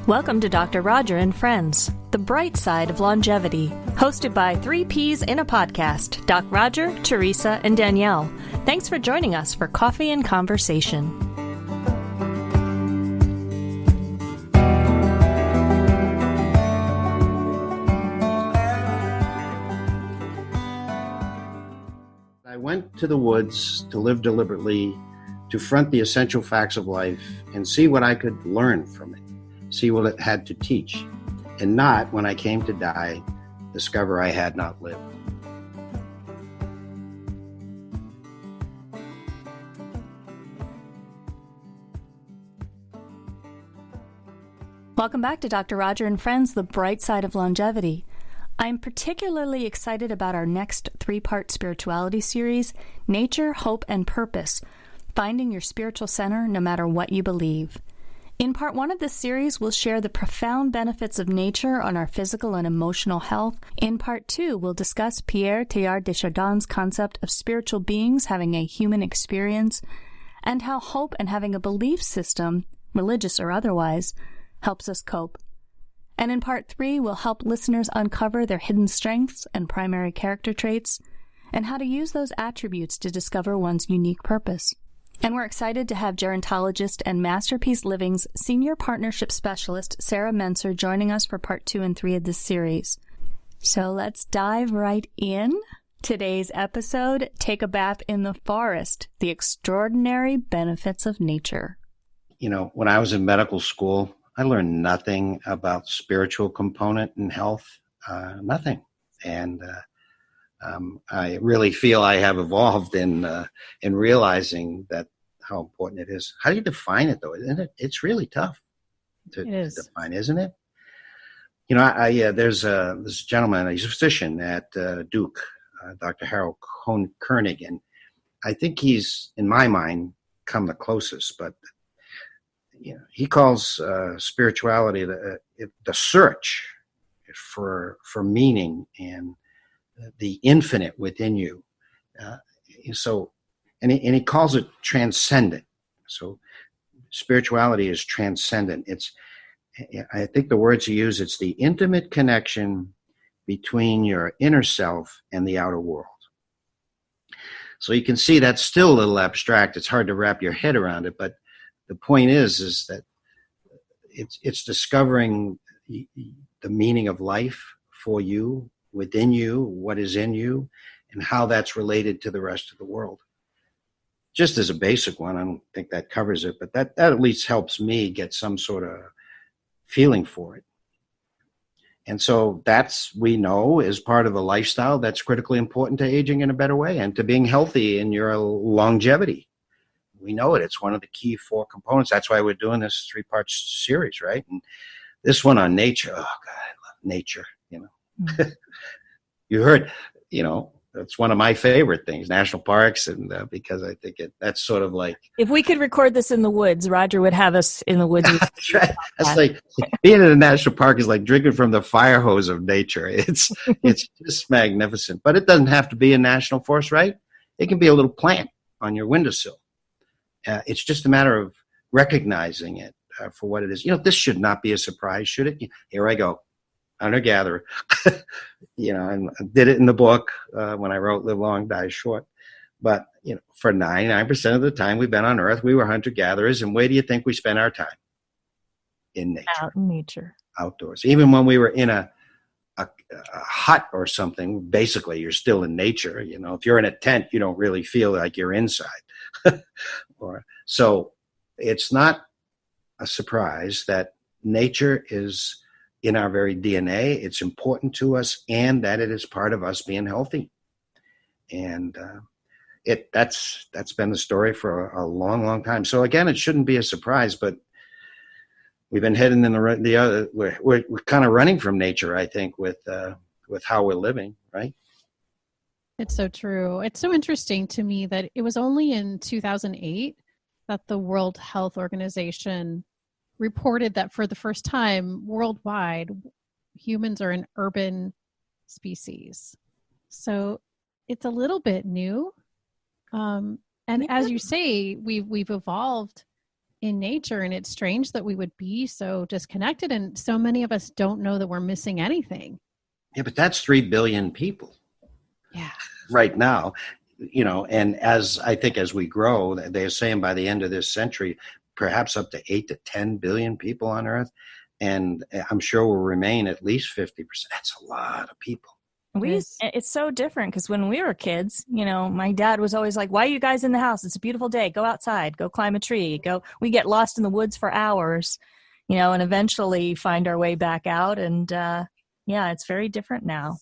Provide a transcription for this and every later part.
Welcome to Dr. Roger and Friends, the bright side of longevity, hosted by three Ps in a podcast, Doc Roger, Teresa, and Danielle. Thanks for joining us for coffee and conversation. I went to the woods to live deliberately, to front the essential facts of life and see what I could learn from it, see what it had to teach, and not, when I came to die, discover I had not lived. Welcome back to Dr. Roger and Friends, the bright side of longevity. I'm particularly excited about our next three-part spirituality series, Nature, Hope, and Purpose, finding your spiritual center no matter what you believe. In part one of this series, we'll share the profound benefits of nature on our physical and emotional health. In part two, we'll discuss Pierre Teilhard de Chardin's concept of spiritual beings having a human experience, and how hope and having a belief system, religious or otherwise, helps us cope. And in part three, we'll help listeners uncover their hidden strengths and primary character traits, and how to use those attributes to discover one's unique purpose. And we're excited to have gerontologist and Masterpiece Living's Senior Partnership Specialist, Sarah Menser, joining us for part 2 and 3 of this series. So let's dive right in. Today's episode, Take a Bath in the Forest, the Extraordinary Benefits of Nature. You know, when I was in medical school, I learned nothing about spiritual component in health, nothing. And I really feel I have evolved in realizing that how important it is. How do you define it, though? Isn't it? It's really tough to define, isn't it? You know, there's this gentleman. He's a physician at Duke, Dr. Harold Koenig, and I think he's, in my mind, come the closest. But you know, he calls spirituality the search for meaning and the infinite within you. And he calls it transcendent. So spirituality is transcendent. I think the words he used, it's the intimate connection between your inner self and the outer world. So you can see that's still a little abstract. It's hard to wrap your head around it, but the point is that it's discovering the meaning of life for you, within you, what is in you, and how that's related to the rest of the world. Just as a basic one, I don't think that covers it, but that at least helps me get some sort of feeling for it. And so we know, is part of a lifestyle that's critically important to aging in a better way and to being healthy in your longevity. We know it. It's one of the key 4 components. That's why we're doing this 3-part series, right? And this one on nature. Oh, God, I love nature, you know. Mm-hmm. You heard, you know, that's one of my favorite things, national parks, and because I think that's sort of like... If we could record this in the woods, Roger would have us in the woods. That's right. That's like, being in a national park is like drinking from the fire hose of nature. It's just magnificent. But it doesn't have to be a national forest, right? It can be a little plant on your windowsill. It's just a matter of recognizing it for what it is. You know, this should not be a surprise, should it? Here I go, hunter-gatherer. You know, and I did it in the book when I wrote Live Long, Die Short. But, you know, for 99% of the time we've been on Earth, we were hunter-gatherers. And where do you think we spent our time? In nature. Out in nature. Outdoors. Even when we were in a hut or something, basically you're still in nature. You know, if you're in a tent, you don't really feel like you're inside. So it's not a surprise that nature is in our very DNA. It's important to us, and that it is part of us being healthy. And that's been the story for a long, long time. So again, it shouldn't be a surprise, but we've been heading in the other. We're kind of running from nature, I think, with how we're living, right? It's so true. It's so interesting to me that it was only in 2008 that the World Health Organization reported that for the first time worldwide, humans are an urban species. So it's a little bit new. And as you say, we've evolved in nature. And it's strange that we would be so disconnected. And so many of us don't know that we're missing anything. Yeah, but that's 3 billion people. Yeah. Right now, and as we grow, they're saying by the end of this century, perhaps up to 8 to 10 billion people on Earth. And I'm sure will remain at least 50%. That's a lot of people. It's so different because when we were kids, my dad was always like, why are you guys in the house? It's a beautiful day. Go outside, go climb a tree, we get lost in the woods for hours, and eventually find our way back out. And it's very different now.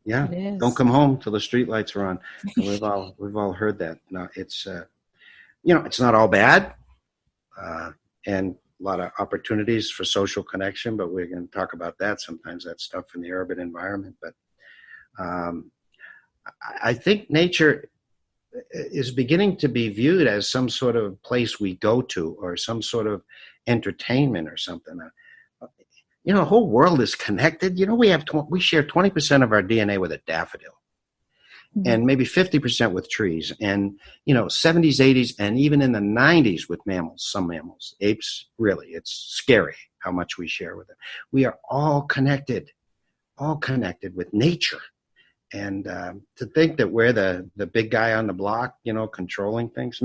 Yeah. Don't come home till the streetlights are on. We've all heard that. No, it's, it's not all bad. And a lot of opportunities for social connection, but we're going to talk about that sometimes, that stuff in the urban environment. But I think nature is beginning to be viewed as some sort of place we go to or some sort of entertainment or something. The whole world is connected. We share 20% of our DNA with a daffodil. Mm-hmm. And maybe 50% with trees, and 70s, 80s, and even in the 90s with mammals, some mammals, apes. Really, it's scary how much we share with them. We are all connected with nature. And to think that we're the big guy on the block, controlling things.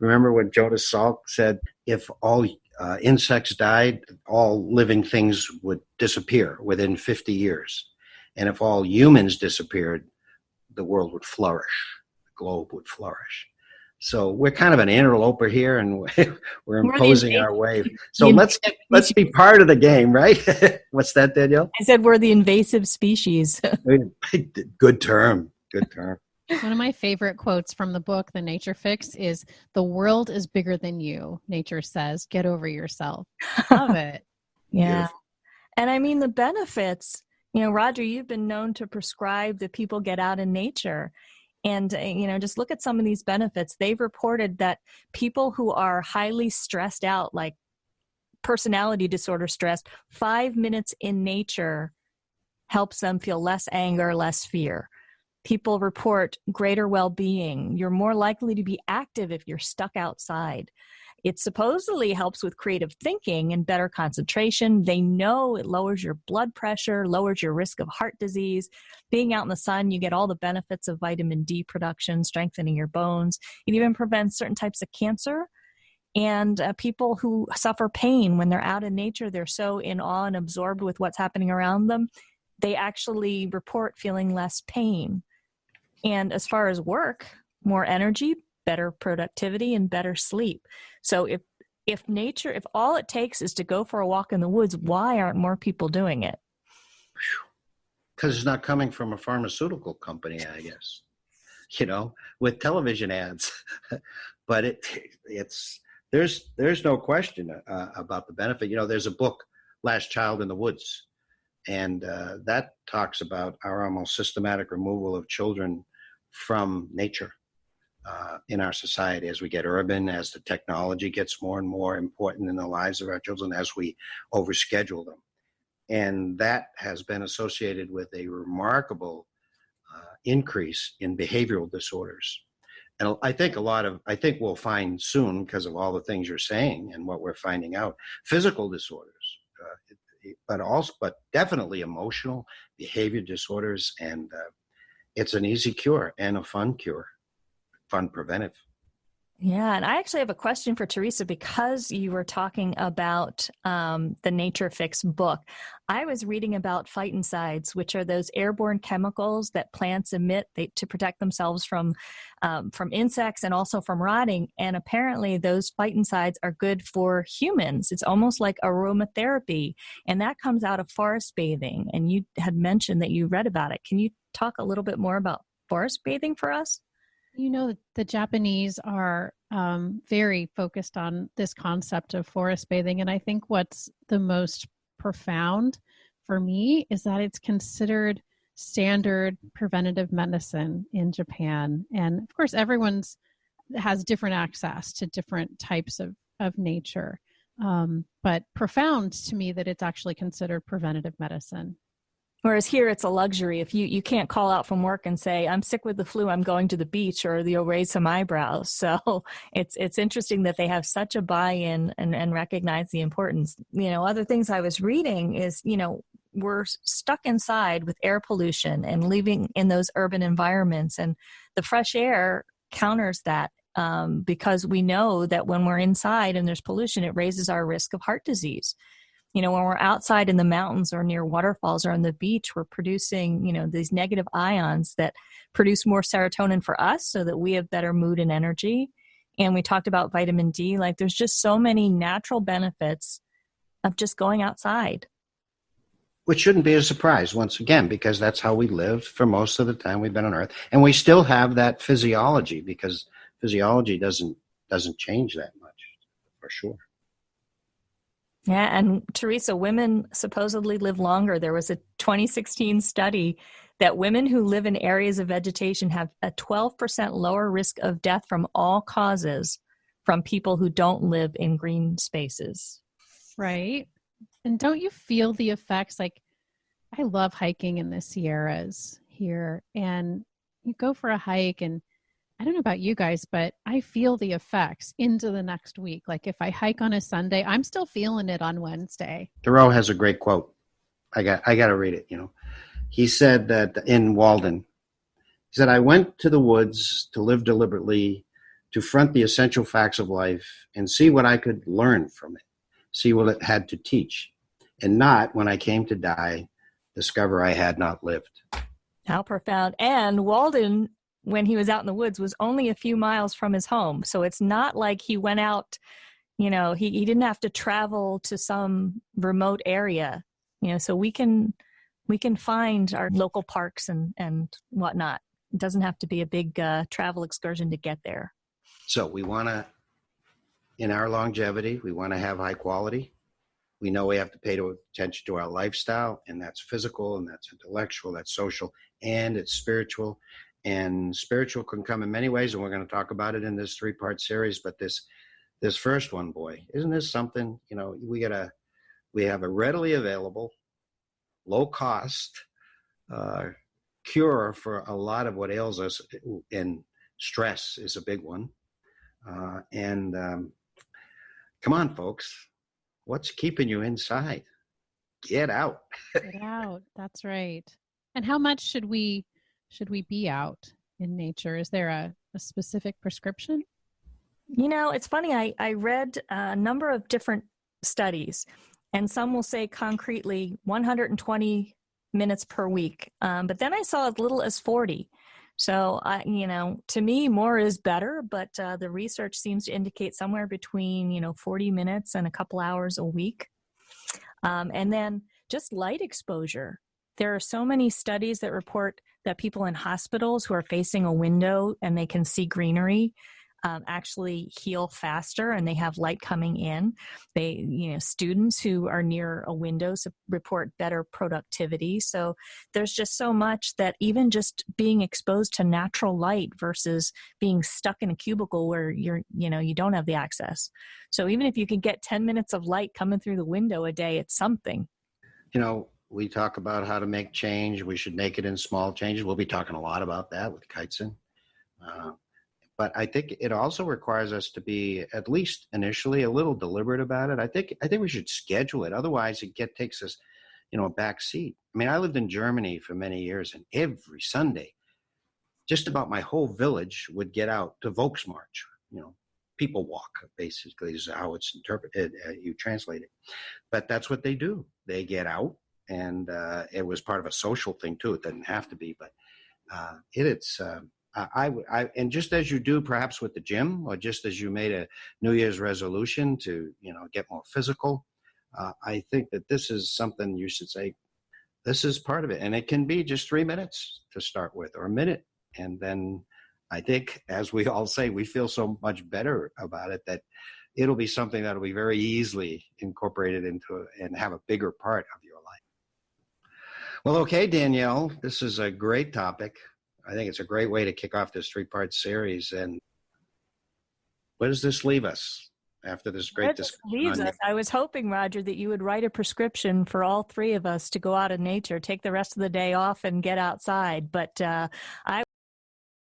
Remember when Jonas Salk said, if all insects died, all living things would disappear within 50 years. And if all humans disappeared, the world would flourish, the globe would flourish. So we're kind of an interloper here, and we're imposing our way. So let's be part of the game, right? What's that, Danielle? I said we're the invasive species. Good term. One of my favorite quotes from the book, The Nature Fix, is, "The world is bigger than you. Nature says, get over yourself." Love it. Yeah. Beautiful. And I mean, the benefits, Roger, you've been known to prescribe that people get out in nature. And, just look at some of these benefits. They've reported that people who are highly stressed out, like personality disorder stressed, 5 minutes in nature helps them feel less anger, less fear. People report greater well-being. You're more likely to be active if you're stuck outside. It supposedly helps with creative thinking and better concentration. They know it lowers your blood pressure, lowers your risk of heart disease. Being out in the sun, you get all the benefits of vitamin D production, strengthening your bones. It even prevents certain types of cancer. And people who suffer pain when they're out in nature, they're so in awe and absorbed with what's happening around them, they actually report feeling less pain. And as far as work, more energy, better productivity, and better sleep. So if all it takes is to go for a walk in the woods, why aren't more people doing it? Because it's not coming from a pharmaceutical company, I guess, with television ads. But there's no question about the benefit. There's a book, Last Child in the Woods, and that talks about our almost systematic removal of children from nature. In our society, as we get urban, as the technology gets more and more important in the lives of our children, as we overschedule them. And that has been associated with a remarkable increase in behavioral disorders. And I think we'll find soon, because of all the things you're saying and what we're finding out, physical disorders, but definitely emotional behavior disorders. And it's an easy cure and a fun cure. Fun preventive. Yeah, and I actually have a question for Teresa, because you were talking about the Nature Fix book. I was reading about phytoncides, which are those airborne chemicals that plants emit to protect themselves from insects and also from rotting. And apparently those phytoncides are good for humans. It's almost like aromatherapy. And that comes out of forest bathing. And you had mentioned that you read about it. Can you talk a little bit more about forest bathing for us? The Japanese are very focused on this concept of forest bathing. And I think what's the most profound for me is that it's considered standard preventative medicine in Japan. And of course, everyone's has different access to different types of nature. But profound to me that it's actually considered preventative medicine. Whereas here it's a luxury. If you can't call out from work and say, I'm sick with the flu, I'm going to the beach, or you'll raise some eyebrows. So it's interesting that they have such a buy-in and recognize the importance. Other things I was reading is, we're stuck inside with air pollution and living in those urban environments. And the fresh air counters that because we know that when we're inside and there's pollution, it raises our risk of heart disease. When we're outside in the mountains or near waterfalls or on the beach, we're producing, these negative ions that produce more serotonin for us so that we have better mood and energy. And we talked about vitamin D. Like, there's just so many natural benefits of just going outside. Which shouldn't be a surprise, once again, because that's how we lived for most of the time we've been on Earth. And we still have that physiology, because physiology doesn't change that much, for sure. Yeah, and Teresa, women supposedly live longer. There was a 2016 study that women who live in areas of vegetation have a 12% lower risk of death from all causes from people who don't live in green spaces. Right. And don't you feel the effects? Like, I love hiking in the Sierras here, and you go for a hike, and I don't know about you guys, but I feel the effects into the next week. Like, if I hike on a Sunday, I'm still feeling it on Wednesday. Thoreau has a great quote. I got to read it. He said that in Walden, he said, I went to the woods to live deliberately, to front the essential facts of life and see what I could learn from it, see what it had to teach, and not, when I came to die, discover I had not lived. How profound. And Walden, when he was out in the woods, was only a few miles from his home. So it's not like he went out, he didn't have to travel to some remote area, so we can find our local parks and whatnot. It doesn't have to be a big travel excursion to get there. So we want to, in our longevity, we want to have high quality. We know we have to pay attention to our lifestyle, and that's physical, and that's intellectual, that's social, and it's spiritual. And spiritual can come in many ways, and we're going to talk about it in this 3-part series. But this first one, boy, isn't this something? We have a readily available, low cost cure for a lot of what ails us, and stress is a big one. Come on, folks, what's keeping you inside? Get out. Get out. That's right. And how much should we be out in nature? Is there a specific prescription? It's funny. I read a number of different studies, and some will say concretely 120 minutes per week. But then I saw as little as 40. So, to me, more is better, but the research seems to indicate somewhere between, 40 minutes and a couple hours a week. And then just light exposure. There are so many studies that report that people in hospitals who are facing a window and they can see greenery actually heal faster, and they have light coming in. Students who are near a window report better productivity. So there's just so much that even just being exposed to natural light versus being stuck in a cubicle where you don't have the access. So even if you can get 10 minutes of light coming through the window a day, it's something. We talk about how to make change. We should make it in small changes. We'll be talking a lot about that with Kaizen. But I think it also requires us to be, at least initially, a little deliberate about it. I think we should schedule it. Otherwise, it takes us, a back seat. I mean, I lived in Germany for many years, and every Sunday, just about my whole village would get out to Volksmarch. People walk, basically, is how it's interpreted. You translate it. But that's what they do. They get out, and it was part of a social thing, too. It doesn't have to be, but and just as you do perhaps with the gym, or just as you made a New Year's resolution to, get more physical, I think that this is something you should say, this is part of it. And it can be just 3 minutes to start with, or a minute. And then I think, as we all say, we feel so much better about it that it'll be something that'll be very easily incorporated into and have a bigger part of your life. Well, okay, Danielle, this is a great topic. I think it's a great way to kick off this 3-part series. And where does this leave us? after this great That just discussion. leaves us. I was hoping, Roger, that you would write a prescription for all three of us to go out in nature, take the rest of the day off and get outside. But I